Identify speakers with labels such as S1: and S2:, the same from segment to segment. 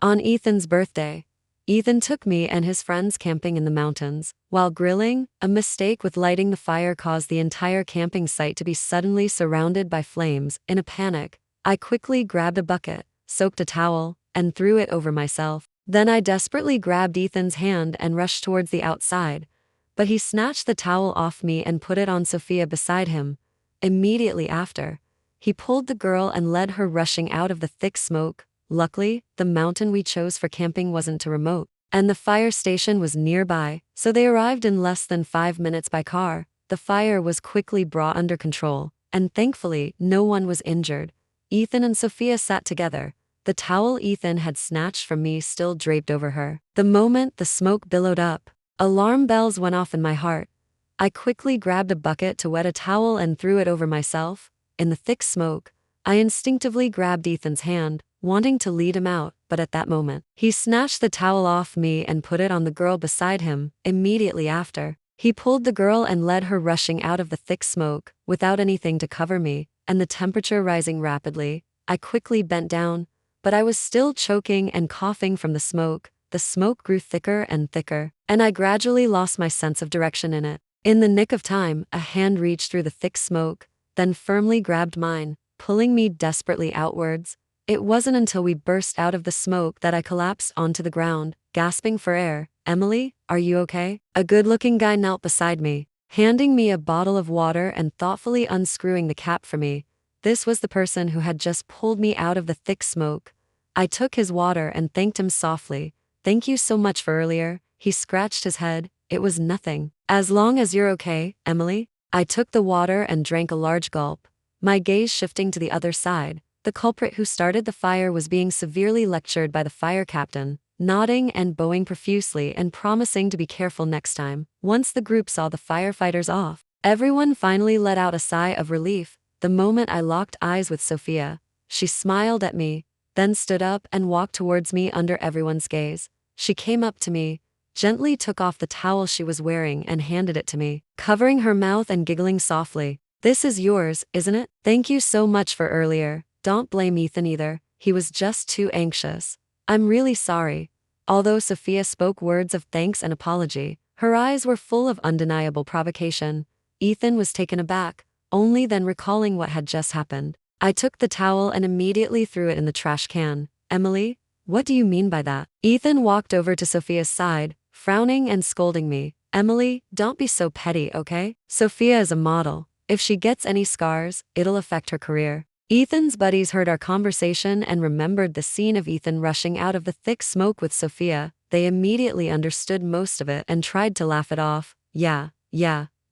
S1: On Ethan's birthday, Ethan took me and his friends camping in the mountains. While grilling, a mistake with lighting the fire caused the entire camping site to be suddenly surrounded by flames. In a panic, I quickly grabbed a bucket, soaked a towel, and threw it over myself. Then I desperately grabbed Ethan's hand and rushed towards the outside, but he snatched the towel off me and put it on Sophia beside him. Immediately after, he pulled the girl and led her rushing out of the thick smoke. Luckily, the mountain we chose for camping wasn't too remote, and the fire station was nearby, so they arrived in less than 5 minutes by car. The fire was quickly brought under control, and thankfully, no one was injured. Ethan and Sophia sat together, the towel Ethan had snatched from me still draped over her. The moment the smoke billowed up, alarm bells went off in my heart. I quickly grabbed a bucket to wet a towel and threw it over myself. In the thick smoke, I instinctively grabbed Ethan's hand, wanting to lead him out, but at that moment, he snatched the towel off me and put it on the girl beside him. Immediately after, he pulled the girl and led her rushing out of the thick smoke, without anything to cover me, and the temperature rising rapidly. I quickly bent down, but I was still choking and coughing from the smoke. The smoke grew thicker and thicker, and I gradually lost my sense of direction in it. In the nick of time, a hand reached through the thick smoke, then firmly grabbed mine, pulling me desperately outwards. It wasn't until we burst out of the smoke that I collapsed onto the ground, gasping for air. "Emily, are you okay?" A good-looking guy knelt beside me, handing me a bottle of water and thoughtfully unscrewing the cap for me. This was the person who had just pulled me out of the thick smoke. I took his water and thanked him softly. "Thank you so much for earlier." He scratched his head. "It was nothing. As long as you're okay, Emily." I took the water and drank a large gulp, my gaze shifting to the other side. The culprit who started the fire was being severely lectured by the fire captain, nodding and bowing profusely and promising to be careful next time. Once the group saw the firefighters off, everyone finally let out a sigh of relief. The moment I locked eyes with Sophia, she smiled at me, then stood up and walked towards me under everyone's gaze. She came up to me, gently took off the towel she was wearing and handed it to me, covering her mouth and giggling softly. "This is yours, isn't it? Thank you so much for earlier. Don't blame Ethan either. He was just too anxious. I'm really sorry." Although Sophia spoke words of thanks and apology, her eyes were full of undeniable provocation. Ethan was taken aback, only then recalling what had just happened. I took the towel and immediately threw it in the trash can. "Emily, what do you mean by that?" Ethan walked over to Sophia's side, frowning and scolding me. "Emily, don't be so petty, okay? Sophia is a model. If she gets any scars, it'll affect her career." Ethan's buddies heard our conversation and remembered the scene of Ethan rushing out of the thick smoke with Sophia. They immediately understood most of it and tried to laugh it off. Yeah,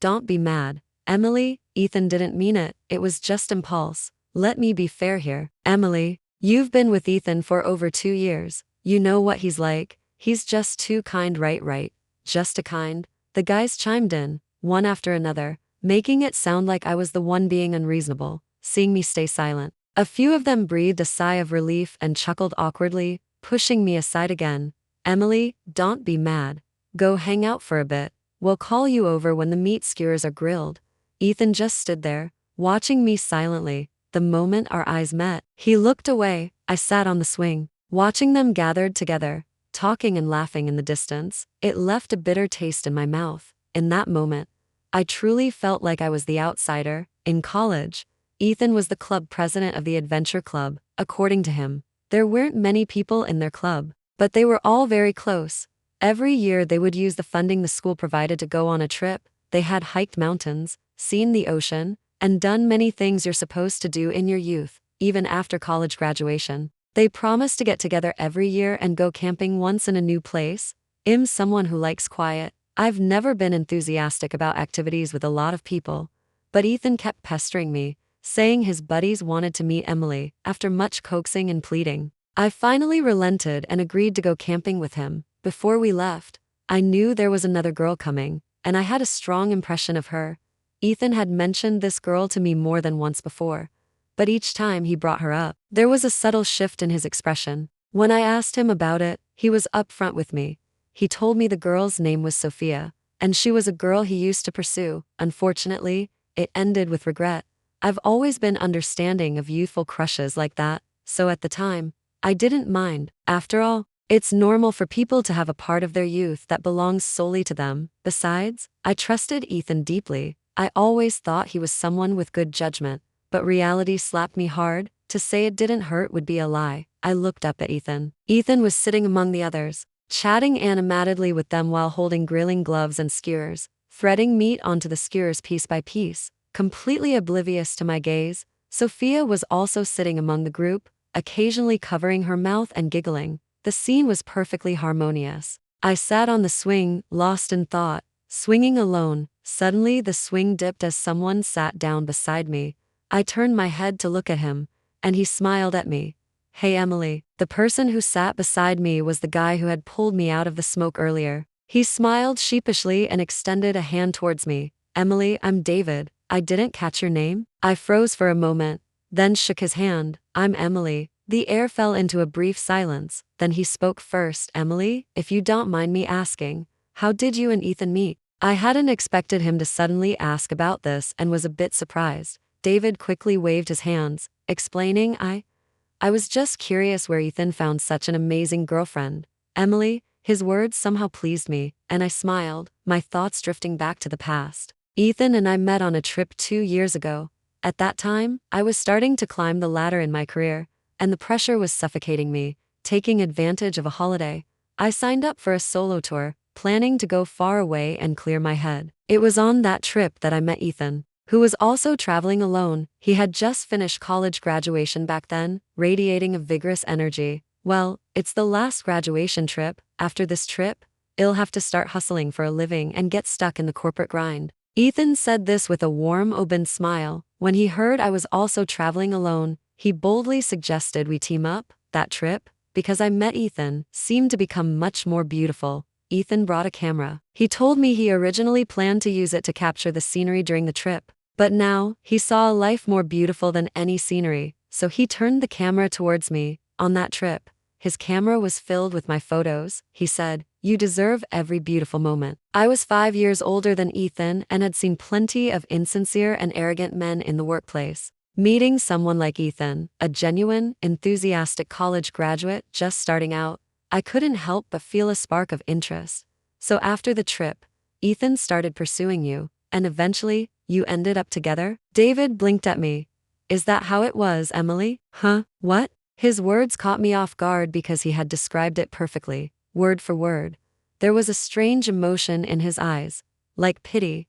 S1: don't be mad, Emily. Ethan didn't mean it. It was just impulse. Let me be fair here. Emily, you've been with Ethan for over 2 years. You know what he's like. He's just too kind, right? Just too kind. The guys chimed in, one after another, making it sound like I was the one being unreasonable. Seeing me stay silent, a few of them breathed a sigh of relief and chuckled awkwardly, pushing me aside again. "Emily, don't be mad. Go hang out for a bit. We'll call you over when the meat skewers are grilled." Ethan just stood there, watching me silently. The moment our eyes met, he looked away. I sat on the swing, watching them gathered together, talking and laughing in the distance. It left a bitter taste in my mouth. In that moment, I truly felt like I was the outsider. In college, Ethan was the club president of the adventure club. According to him, there weren't many people in their club, but they were all very close. Every year they would use the funding the school provided to go on a trip. They had hiked mountains, seen the ocean, and done many things you're supposed to do in your youth, even after college graduation. They promised to get together every year and go camping once in a new place. I'm someone who likes quiet. I've never been enthusiastic about activities with a lot of people, but Ethan kept pestering me, saying his buddies wanted to meet Emily. After much coaxing and pleading, I finally relented and agreed to go camping with him. Before we left, I knew there was another girl coming, and I had a strong impression of her. Ethan had mentioned this girl to me more than once before, but each time he brought her up, there was a subtle shift in his expression. When I asked him about it, he was upfront with me. He told me the girl's name was Sophia, and she was a girl he used to pursue. Unfortunately, it ended with regret. I've always been understanding of youthful crushes like that, so at the time, I didn't mind. After all, it's normal for people to have a part of their youth that belongs solely to them. Besides, I trusted Ethan deeply. I always thought he was someone with good judgment. But reality slapped me hard. To say it didn't hurt would be a lie. I looked up at Ethan. Ethan was sitting among the others, chatting animatedly with them while holding grilling gloves and skewers, threading meat onto the skewers piece by piece. Completely oblivious to my gaze, Sophia was also sitting among the group, occasionally covering her mouth and giggling. The scene was perfectly harmonious. I sat on the swing, lost in thought, swinging alone. Suddenly the swing dipped as someone sat down beside me. I turned my head to look at him, and he smiled at me. "Hey Emily." The person who sat beside me was the guy who had pulled me out of the smoke earlier. He smiled sheepishly and extended a hand towards me. "Emily, I'm David. I didn't catch your name." I froze for a moment, then shook his hand. "I'm Emily." The air fell into a brief silence, then he spoke first. "Emily, if you don't mind me asking, how did you and Ethan meet?" I hadn't expected him to suddenly ask about this and was a bit surprised. David quickly waved his hands, explaining, I was just curious where Ethan found such an amazing girlfriend. Emily, his words somehow pleased me, and I smiled, my thoughts drifting back to the past. Ethan and I met on a trip 2 years ago. At that time, I was starting to climb the ladder in my career, and the pressure was suffocating me. Taking advantage of a holiday, I signed up for a solo tour, planning to go far away and clear my head. It was on that trip that I met Ethan, who was also traveling alone. He had just finished college graduation back then, radiating a vigorous energy. "Well, it's the last graduation trip. After this trip, I'll have to start hustling for a living and get stuck in the corporate grind." Ethan said this with a warm, open smile. When he heard I was also traveling alone, he boldly suggested we team up. That trip, because I met Ethan, seemed to become much more beautiful. Ethan brought a camera. He told me he originally planned to use it to capture the scenery during the trip. But now, he saw a life more beautiful than any scenery, so he turned the camera towards me. On that trip, his camera was filled with my photos. He said, "You deserve every beautiful moment." I was 5 years older than Ethan and had seen plenty of insincere and arrogant men in the workplace. Meeting someone like Ethan, a genuine, enthusiastic college graduate just starting out, I couldn't help but feel a spark of interest. "So after the trip, Ethan started pursuing you, and eventually, you ended up together?" David blinked at me. "Is that how it was, Emily?" "Huh? What?" His words caught me off guard because he had described it perfectly, word for word. There was a strange emotion in his eyes, like pity.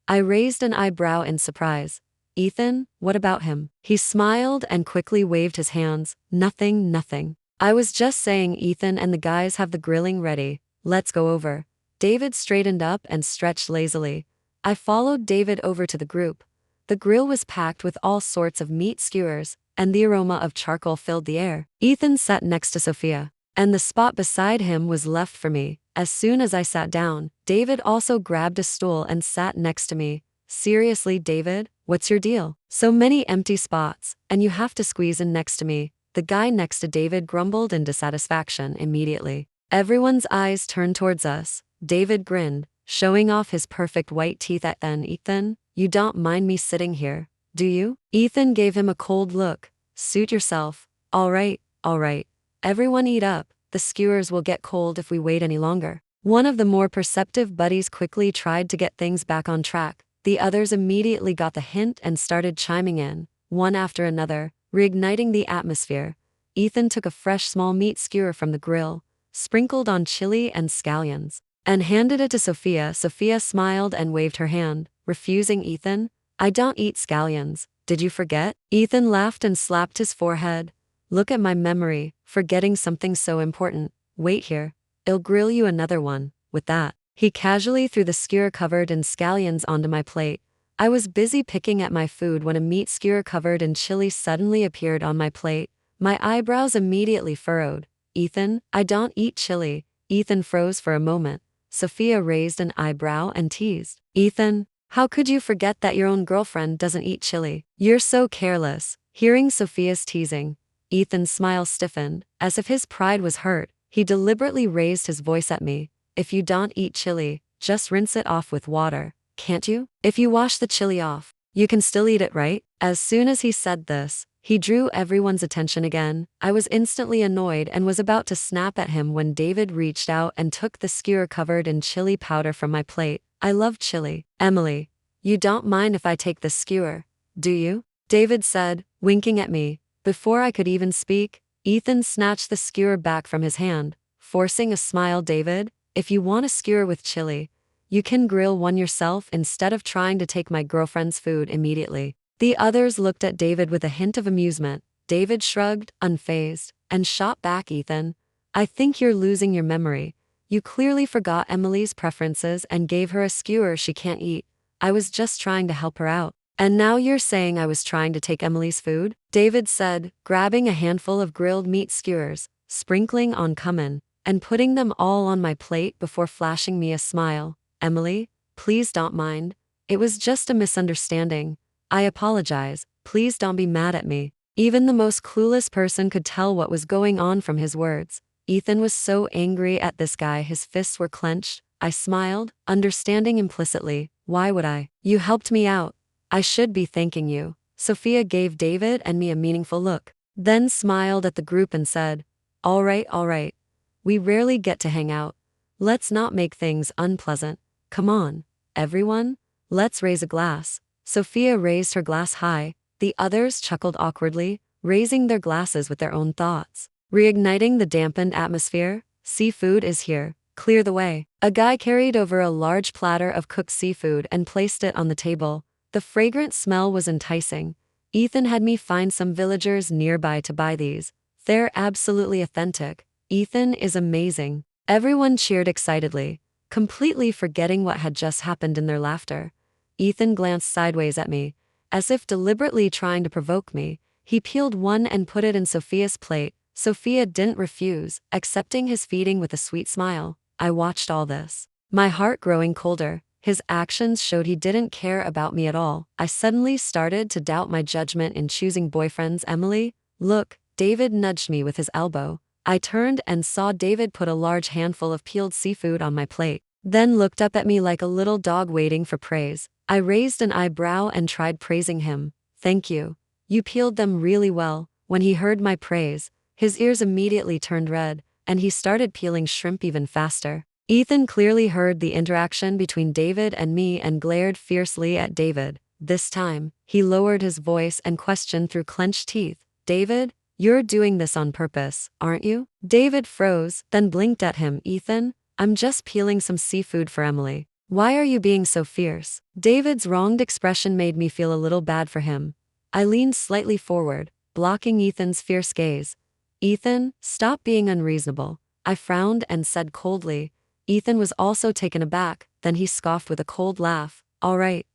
S1: I raised an eyebrow in surprise. "Ethan, what about him?" He smiled and quickly waved his hands. Nothing, nothing. I was just saying Ethan and the guys have the grilling ready. Let's go over." David straightened up and stretched lazily. I followed David over to the group. The grill was packed with all sorts of meat skewers, and the aroma of charcoal filled the air. Ethan sat next to Sophia, and the spot beside him was left for me. As soon as I sat down, David also grabbed a stool and sat next to me. "Seriously, David, what's your deal? So many empty spots, and you have to squeeze in next to me." The guy next to David grumbled in dissatisfaction immediately. Everyone's eyes turned towards us. David grinned, showing off his perfect white teeth at then. "Ethan, you don't mind me sitting here, do you?" Ethan gave him a cold look. "Suit yourself." All right. Everyone eat up. The skewers will get cold if we wait any longer." One of the more perceptive buddies quickly tried to get things back on track. The others immediately got the hint and started chiming in, one after another, reigniting the atmosphere. Ethan took a fresh small meat skewer from the grill, sprinkled on chili and scallions, and handed it to Sophia. Sophia smiled and waved her hand, refusing. "Ethan, I don't eat scallions. Did you forget?" Ethan laughed and slapped his forehead. "Look at my memory, forgetting something so important. Wait here. I'll grill you another one." With that, he casually threw the skewer covered in scallions onto my plate. I was busy picking at my food when a meat skewer covered in chili suddenly appeared on my plate. My eyebrows immediately furrowed. "Ethan, I don't eat chili." Ethan froze for a moment. Sophia raised an eyebrow and teased. "Ethan, how could you forget that your own girlfriend doesn't eat chili? You're so careless." Hearing Sophia's teasing, Ethan's smile stiffened, as if his pride was hurt. He deliberately raised his voice at me. "If you don't eat chili, just rinse it off with water, can't you? If you wash the chili off, you can still eat it, right?" As soon as he said this, He drew everyone's attention again. I was instantly annoyed and was about to snap at him when David reached out and took the skewer covered in chili powder from my plate. I love chili. Emily, you don't mind if I take the skewer, do you? David said, winking at me. Before I could even speak, Ethan snatched the skewer back from his hand, forcing a smile. David, if you want a skewer with chili, you can grill one yourself instead of trying to take my girlfriend's food immediately. The others looked at David with a hint of amusement. David shrugged, unfazed, and shot back. Ethan, I think you're losing your memory. You clearly forgot Emily's preferences and gave her a skewer she can't eat. I was just trying to help her out. And now you're saying I was trying to take Emily's food? David said, grabbing a handful of grilled meat skewers, sprinkling on cumin, and putting them all on my plate before flashing me a smile. Emily, please don't mind. It was just a misunderstanding. I apologize. Please don't be mad at me. Even the most clueless person could tell what was going on from his words. Ethan was so angry at this guy, his fists were clenched. I smiled, understanding implicitly. Why would I? You helped me out. I should be thanking you. Sophia gave David and me a meaningful look, then smiled at the group and said, all right. We rarely get to hang out. Let's not make things unpleasant. Come on, everyone, let's raise a glass. Sophia raised her glass high. The others chuckled awkwardly, raising their glasses with their own thoughts. Reigniting the dampened atmosphere, seafood is here. Clear the way. A guy carried over a large platter of cooked seafood and placed it on the table. The fragrant smell was enticing. Ethan had me find some villagers nearby to buy these. They're absolutely authentic. Ethan is amazing. Everyone cheered excitedly, completely forgetting what had just happened in their laughter. Ethan glanced sideways at me, as if deliberately trying to provoke me. He peeled one and put it in Sophia's plate. Sophia didn't refuse, accepting his feeding with a sweet smile. I watched all this, my heart growing colder. His actions showed he didn't care about me at all. I suddenly started to doubt my judgment in choosing boyfriends. Emily, look, David nudged me with his elbow. I turned and saw David put a large handful of peeled seafood on my plate, then looked up at me like a little dog waiting for praise. I raised an eyebrow and tried praising him. Thank you. You peeled them really well. When he heard my praise, his ears immediately turned red, and he started peeling shrimp even faster. Ethan clearly heard the interaction between David and me and glared fiercely at David. This time, he lowered his voice and questioned through clenched teeth. David, you're doing this on purpose, aren't you? David froze, then blinked at him. Ethan, I'm just peeling some seafood for Emily. Why are you being so fierce? David's wronged expression made me feel a little bad for him. I leaned slightly forward, blocking Ethan's fierce gaze. Ethan, stop being unreasonable. I frowned and said coldly. Ethan was also taken aback, then he scoffed with a cold laugh. All right,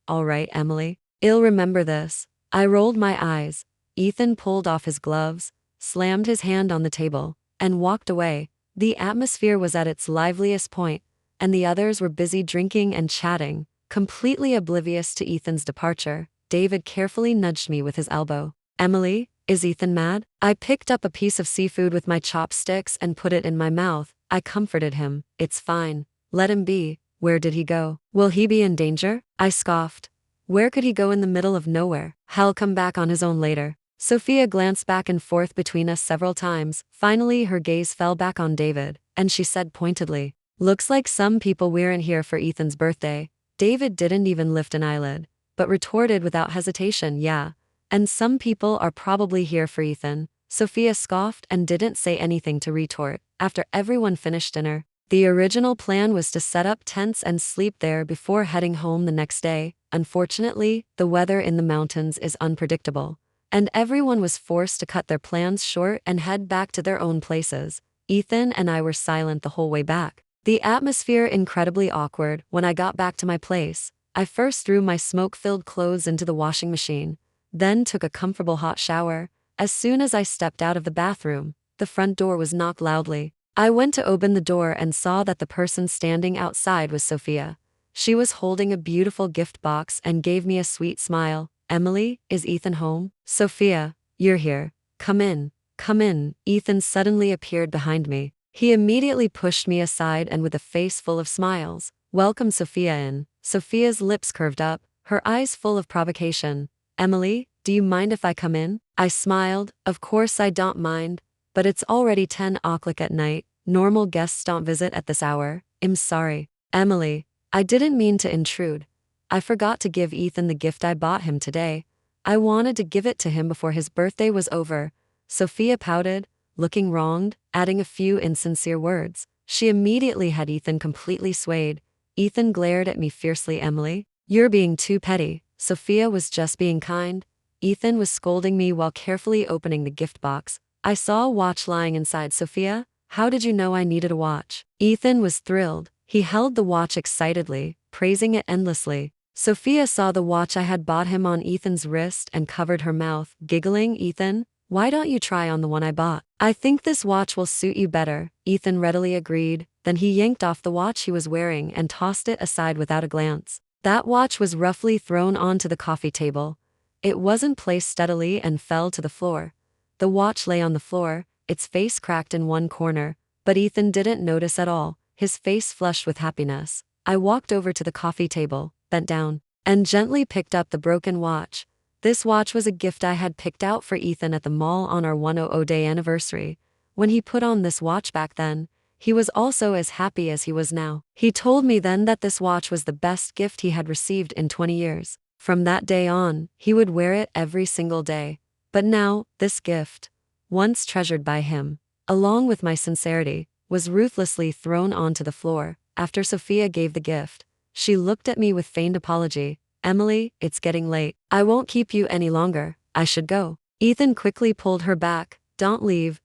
S1: Emily. I'll remember this. I rolled my eyes. Ethan pulled off his gloves, slammed his hand on the table, and walked away. The atmosphere was at its liveliest point, and the others were busy drinking and chatting, completely oblivious to Ethan's departure. David carefully nudged me with his elbow. Emily, is Ethan mad? I picked up a piece of seafood with my chopsticks and put it in my mouth. I comforted him. It's fine. Let him be. Where did he go? Will he be in danger? I scoffed. Where could he go in the middle of nowhere? He'll come back on his own later. Sophia glanced back and forth between us several times. Finally, her gaze fell back on David, and she said pointedly, looks like some people weren't here for Ethan's birthday. David didn't even lift an eyelid, but retorted without hesitation, yeah. And some people are probably here for Ethan. Sophia scoffed and didn't say anything to retort. After everyone finished dinner, the original plan was to set up tents and sleep there before heading home the next day. Unfortunately, the weather in the mountains is unpredictable, and everyone was forced to cut their plans short and head back to their own places. Ethan and I were silent the whole way back. The atmosphere incredibly awkward. When I got back to my place, I first threw my smoke-filled clothes into the washing machine, then took a comfortable hot shower. As soon as I stepped out of the bathroom, the front door was knocked loudly. I went to open the door and saw that the person standing outside was Sophia. She was holding a beautiful gift box and gave me a sweet smile. Emily, is Ethan home? Sophia, you're here. Come in. Come in. Ethan suddenly appeared behind me. He immediately pushed me aside and with a face full of smiles, welcomed Sophia in. Sophia's lips curved up, her eyes full of provocation. Emily, "Do you mind if I come in?" I smiled. "Of course I don't mind, but it's already 10 o'clock at night. Normal guests don't visit at this hour. I'm sorry." "Emily, I didn't mean to intrude. I forgot to give Ethan the gift I bought him today. I wanted to give it to him before his birthday was over." Sophia pouted, looking wronged, adding a few insincere words. She immediately had Ethan completely swayed. Ethan glared at me fiercely. "Emily, you're being too petty." Sophia was just being kind. Ethan was scolding me while carefully opening the gift box. "I saw a watch lying inside, Sophia. How did you know I needed a watch?" Ethan was thrilled. He held the watch excitedly, praising it endlessly. Sophia saw the watch I had bought him on Ethan's wrist and covered her mouth, giggling. "Ethan, why don't you try on the one I bought? I think this watch will suit you better." Ethan readily agreed. Then he yanked off the watch he was wearing and tossed it aside without a glance. That watch was roughly thrown onto the coffee table. It wasn't placed steadily and fell to the floor. The watch lay on the floor, its face cracked in one corner, but Ethan didn't notice at all, his face flushed with happiness. I walked over to the coffee table, bent down, and gently picked up the broken watch. This watch was a gift I had picked out for Ethan at the mall on our 100-day anniversary. When he put on this watch back then, he was also as happy as he was now. He told me then that this watch was the best gift he had received in 20 years. From that day on, he would wear it every single day. But now, this gift, once treasured by him, along with my sincerity, was ruthlessly thrown onto the floor. After Sophia gave the gift, she looked at me with feigned apology. "Emily, it's getting late. I won't keep you any longer. I should go." Ethan quickly pulled her back. Don't leave,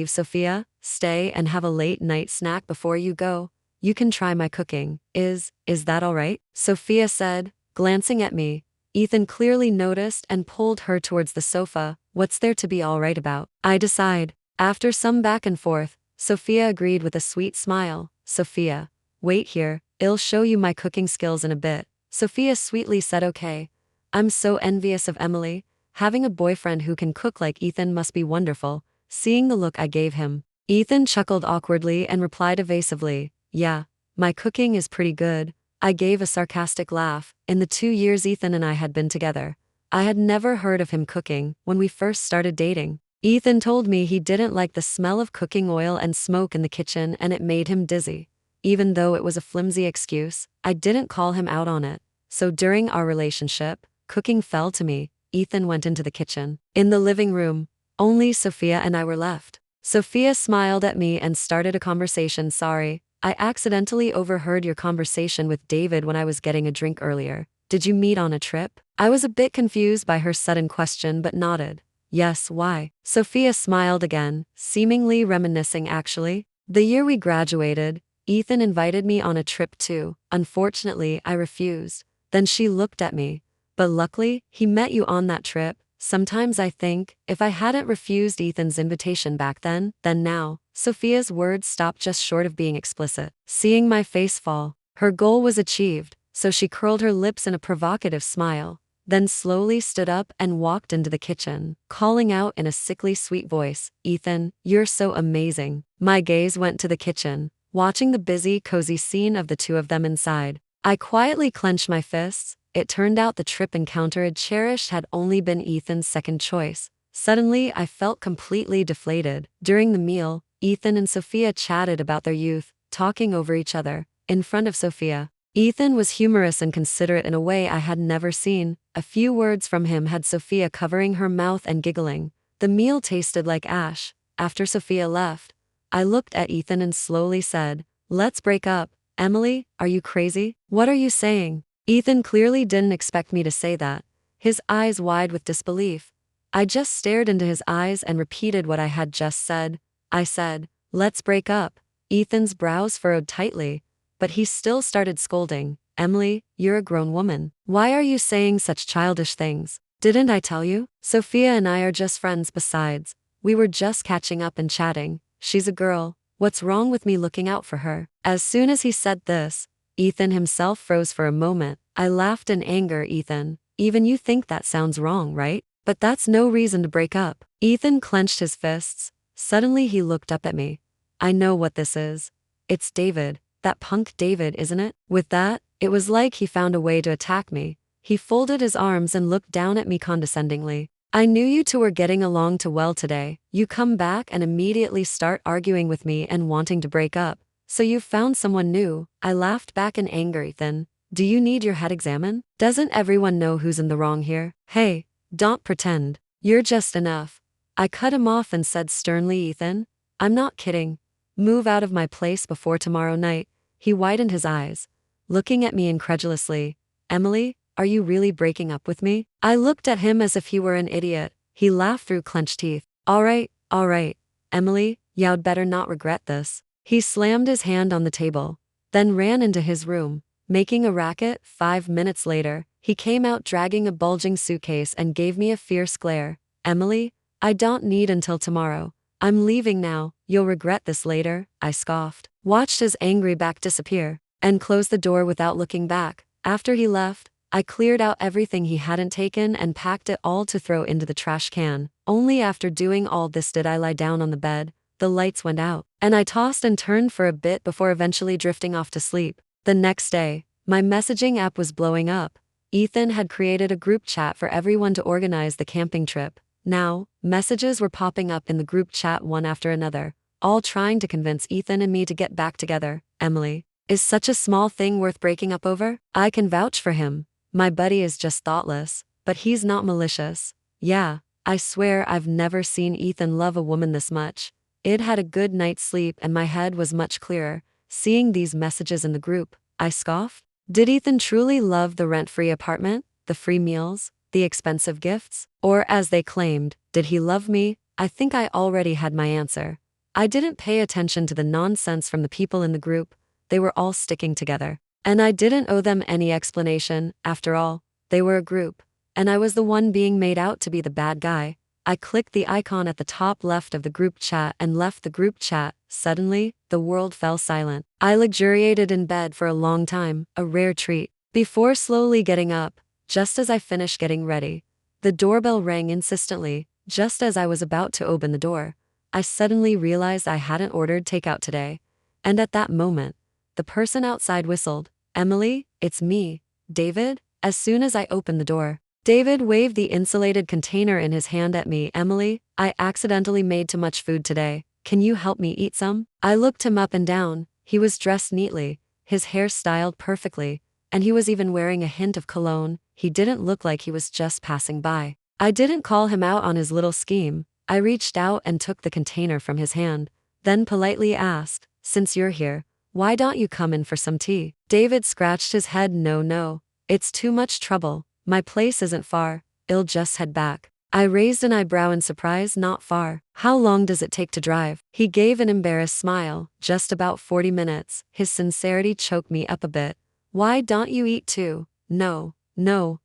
S1: Sophia. Stay and have a late night snack before you go. You can try my cooking. Is that all right?" Sophia said, glancing at me. Ethan clearly noticed and pulled her towards the sofa. "What's there to be all right about?" I decide. After some back and forth, Sophia agreed with a sweet smile. "Sophia, wait here. I'll show you my cooking skills in a bit." Sophia sweetly said okay. I'm so envious of Emily. Having a boyfriend who can cook like Ethan must be wonderful. Seeing the look I gave him, Ethan chuckled awkwardly and replied evasively, "Yeah, my cooking is pretty good." I gave a sarcastic laugh. In the 2 years Ethan and I had been together, I had never heard of him cooking. When we first started dating, Ethan told me he didn't like the smell of cooking oil and smoke in the kitchen and it made him dizzy. Even though it was a flimsy excuse, I didn't call him out on it. So during our relationship, cooking fell to me. Ethan went into the kitchen. In the living room, only Sophia and I were left. Sophia smiled at me and started a conversation. "Sorry, I accidentally overheard your conversation with David when I was getting a drink earlier. Did you meet on a trip?" I was a bit confused by her sudden question but nodded. "Yes, why?" Sophia smiled again, seemingly reminiscing. "Actually, the year we graduated, Ethan invited me on a trip too. Unfortunately, I refused." Then she looked at me. "But luckily, he met you on that trip." Sometimes I think, if I hadn't refused Ethan's invitation back then now, Sophia's words stopped just short of being explicit. Seeing my face fall, her goal was achieved, so she curled her lips in a provocative smile, then slowly stood up and walked into the kitchen, calling out in a sickly sweet voice, "Ethan, you're so amazing." My gaze went to the kitchen, watching the busy, cozy scene of the two of them inside. I quietly clenched my fists. It turned out the trip encounter I'd cherished had only been Ethan's second choice. Suddenly, I felt completely deflated. During the meal, Ethan and Sophia chatted about their youth, talking over each other. In front of Sophia, Ethan was humorous and considerate in a way I had never seen. A few words from him had Sophia covering her mouth and giggling. The meal tasted like ash. After Sophia left, I looked at Ethan and slowly said, "Let's break up." "Emily, are you crazy? What are you saying?" Ethan clearly didn't expect me to say that, his eyes wide with disbelief. I just stared into his eyes and repeated what I had just said. I said, "Let's break up." Ethan's brows furrowed tightly, but he still started scolding. "Emily, you're a grown woman. Why are you saying such childish things? Didn't I tell you? Sophia and I are just friends. Besides, we were just catching up and chatting. She's a girl. What's wrong with me looking out for her?" As soon as he said this, Ethan himself froze for a moment. I laughed in anger. "Ethan, even you think that sounds wrong, right? But that's no reason to break up." Ethan clenched his fists. Suddenly he looked up at me. "I know what this is. It's David, that punk David, isn't it?" With that, it was like he found a way to attack me. He folded his arms and looked down at me condescendingly. I knew you two were getting along too well today. You come back and immediately start arguing with me and wanting to break up. So you've found someone new. I laughed back in anger. Ethan, do you need your head examined? Doesn't everyone know who's in the wrong here? Hey, don't pretend. You're just enough. I cut him off and said sternly, Ethan, I'm not kidding. Move out of my place before tomorrow night. He widened his eyes, looking at me incredulously. Emily, are you really breaking up with me? I looked at him as if he were an idiot. He laughed through clenched teeth. All right, Emily, you'd better not regret this. He slammed his hand on the table, then ran into his room, making a racket. 5 minutes later, he came out dragging a bulging suitcase and gave me a fierce glare. Emily, I don't need until tomorrow. I'm leaving now. You'll regret this later, I scoffed, watched his angry back disappear, and closed the door without looking back. After he left, I cleared out everything he hadn't taken and packed it all to throw into the trash can. Only after doing all this did I lie down on the bed. The lights went out, and I tossed and turned for a bit before eventually drifting off to sleep. The next day, my messaging app was blowing up. Ethan had created a group chat for everyone to organize the camping trip. Now, messages were popping up in the group chat one after another, all trying to convince Ethan and me to get back together. Emily, is such a small thing worth breaking up over? I can vouch for him. My buddy is just thoughtless, but he's not malicious. Yeah, I swear I've never seen Ethan love a woman this much. I'd had a good night's sleep and my head was much clearer. Seeing these messages in the group, I scoffed. Did Ethan truly love the rent-free apartment, the free meals, the expensive gifts? Or as they claimed, did he love me? I think I already had my answer. I didn't pay attention to the nonsense from the people in the group. They were all sticking together. And I didn't owe them any explanation. After all, they were a group, and I was the one being made out to be the bad guy. I clicked the icon at the top left of the group chat and left the group chat. Suddenly, the world fell silent. I luxuriated in bed for a long time, a rare treat. Before slowly getting up, just as I finished getting ready, the doorbell rang insistently. Just as I was about to open the door, I suddenly realized I hadn't ordered takeout today. And at that moment, the person outside whistled. Emily, it's me, David. As soon as I opened the door, David waved the insulated container in his hand at me. Emily, I accidentally made too much food today. Can you help me eat some? I looked him up and down. He was dressed neatly, his hair styled perfectly, and he was even wearing a hint of cologne. He didn't look like he was just passing by. I didn't call him out on his little scheme. I reached out and took the container from his hand, then politely asked, since you're here, why don't you come in for some tea? David scratched his head. No, it's too much trouble. My place isn't far. I'll just head back. I raised an eyebrow in surprise. Not far. How long does it take to drive? He gave an embarrassed smile. Just about 40 minutes. His sincerity choked me up a bit. Why don't you eat too? No,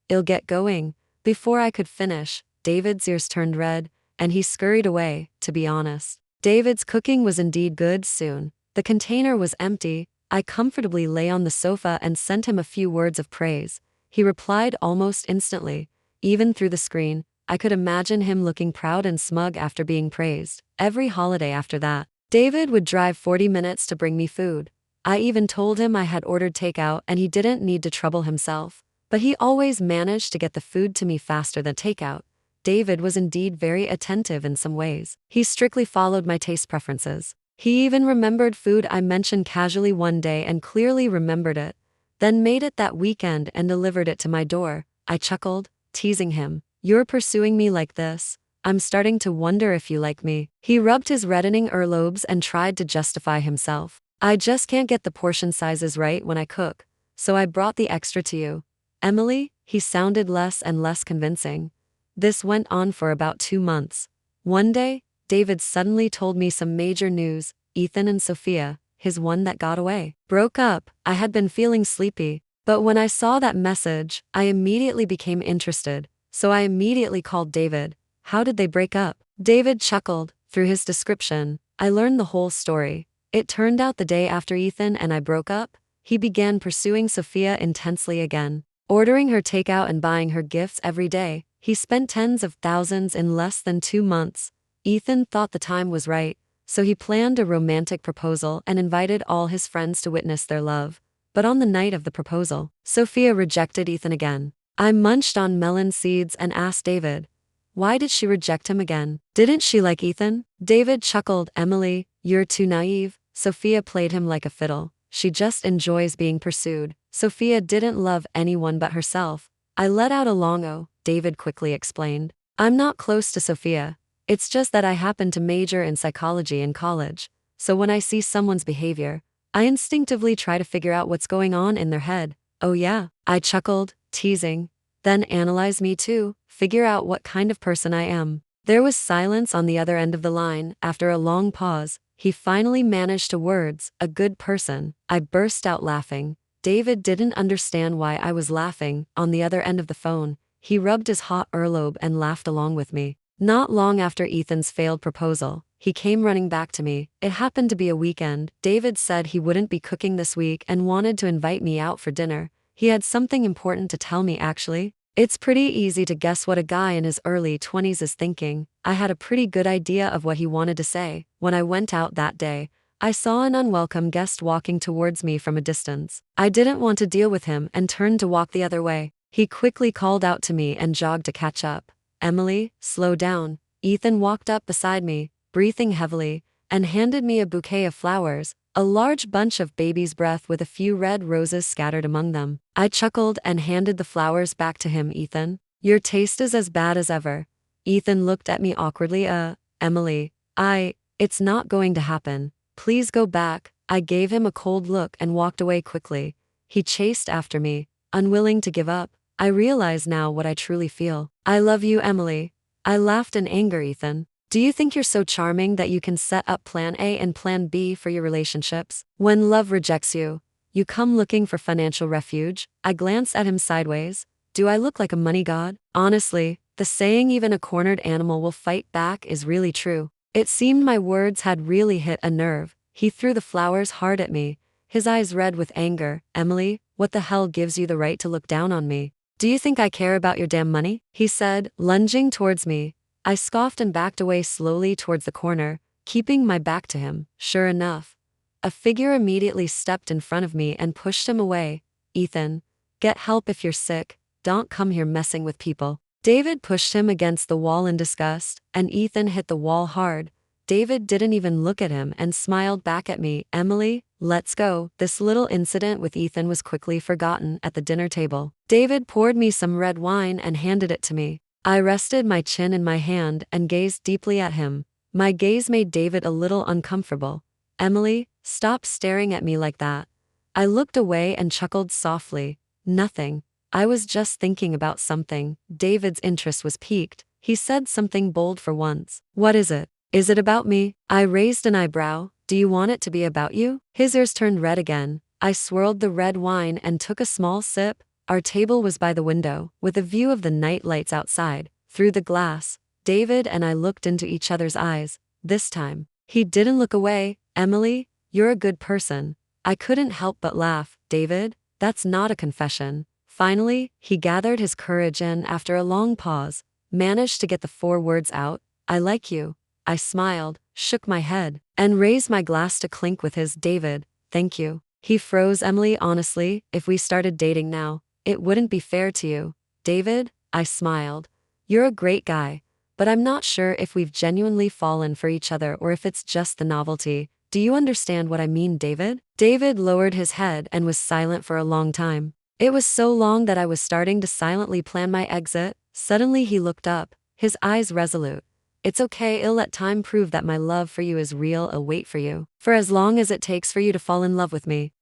S1: I'll get going. Before I could finish, David's ears turned red, and he scurried away. To be honest, David's cooking was indeed good. Soon, the container was empty. I comfortably lay on the sofa and sent him a few words of praise. He replied almost instantly. Even through the screen, I could imagine him looking proud and smug after being praised. Every holiday after that, David would drive 40 minutes to bring me food. I even told him I had ordered takeout and he didn't need to trouble himself. But he always managed to get the food to me faster than takeout. David was indeed very attentive in some ways. He strictly followed my taste preferences. He even remembered food I mentioned casually one day and clearly remembered it, then made it that weekend and delivered it to my door. I chuckled, teasing him. You're pursuing me like this? I'm starting to wonder if you like me. He rubbed his reddening earlobes and tried to justify himself. I just can't get the portion sizes right when I cook, so I brought the extra to you. Emily, he sounded less and less convincing. This went on for about 2 months. One day, David suddenly told me some major news. Ethan and Sophia, his one that got away, broke up. I had been feeling sleepy, but when I saw that message, I immediately became interested. So I immediately called David. How did they break up? David chuckled. Through his description, I learned the whole story. It turned out the day after Ethan and I broke up, he began pursuing Sophia intensely again, ordering her takeout and buying her gifts every day. He spent tens of thousands in less than 2 months. Ethan thought the time was right, so he planned a romantic proposal and invited all his friends to witness their love. But on the night of the proposal, Sophia rejected Ethan again. I munched on melon seeds and asked David, why did she reject him again? Didn't she like Ethan? David chuckled. Emily, you're too naive. Sophia played him like a fiddle. She just enjoys being pursued. Sophia didn't love anyone but herself. I let out a long "oh," David quickly explained. I'm not close to Sophia. It's just that I happened to major in psychology in college. So when I see someone's behavior, I instinctively try to figure out what's going on in their head. Oh yeah, I chuckled, teasing. Then analyze me too, figure out what kind of person I am. There was silence on the other end of the line. After a long pause, he finally managed to words, a good person. I burst out laughing. David didn't understand why I was laughing. On the other end of the phone, he rubbed his hot earlobe and laughed along with me. Not long after Ethan's failed proposal, he came running back to me. It happened to be a weekend. David said he wouldn't be cooking this week and wanted to invite me out for dinner. He had something important to tell me actually. It's pretty easy to guess what a guy in his early 20s is thinking. I had a pretty good idea of what he wanted to say. When I went out that day, I saw an unwelcome guest walking towards me from a distance. I didn't want to deal with him and turned to walk the other way. He quickly called out to me and jogged to catch up. Emily, slow down. Ethan walked up beside me, breathing heavily, and handed me a bouquet of flowers. A large bunch of baby's breath with a few red roses scattered among them. I chuckled and handed the flowers back to him. Ethan, your taste is as bad as ever. Ethan looked at me awkwardly. Emily, it's not going to happen. Please go back. I gave him a cold look and walked away quickly. He chased after me, unwilling to give up. I realize now what I truly feel. I love you, Emily. I laughed in anger. Ethan, do you think you're so charming that you can set up plan A and plan B for your relationships? When love rejects you, you come looking for financial refuge? I glanced at him sideways. Do I look like a money god? Honestly, the saying even a cornered animal will fight back is really true. It seemed my words had really hit a nerve. He threw the flowers hard at me, his eyes red with anger. Emily, what the hell gives you the right to look down on me? Do you think I care about your damn money? He said, lunging towards me. I scoffed and backed away slowly towards the corner, keeping my back to him. Sure enough, a figure immediately stepped in front of me and pushed him away. Ethan, get help if you're sick. Don't come here messing with people. David pushed him against the wall in disgust, and Ethan hit the wall hard. David didn't even look at him and smiled back at me. Emily, let's go. This little incident with Ethan was quickly forgotten at the dinner table. David poured me some red wine and handed it to me. I rested my chin in my hand and gazed deeply at him. My gaze made David a little uncomfortable. Emily, stop staring at me like that. I looked away and chuckled softly. Nothing. I was just thinking about something. David's interest was piqued. He said something bold for once. What is it? Is it about me? I raised an eyebrow. Do you want it to be about you? His ears turned red again. I swirled the red wine and took a small sip. Our table was by the window, with a view of the night lights outside. Through the glass, David and I looked into each other's eyes. This time, he didn't look away. Emily, you're a good person. I couldn't help but laugh. David, that's not a confession. Finally, he gathered his courage and, after a long pause, managed to get the 4 words out. I like you. I smiled, shook my head, and raised my glass to clink with his. David, thank you. He froze. Emily, honestly, if we started dating now, it wouldn't be fair to you. David, I smiled. You're a great guy, but I'm not sure if we've genuinely fallen for each other or if it's just the novelty. Do you understand what I mean, David? David lowered his head and was silent for a long time. It was so long that I was starting to silently plan my exit. Suddenly he looked up, his eyes resolute. It's okay, I'll let time prove that my love for you is real. I'll wait for you. For as long as it takes for you to fall in love with me.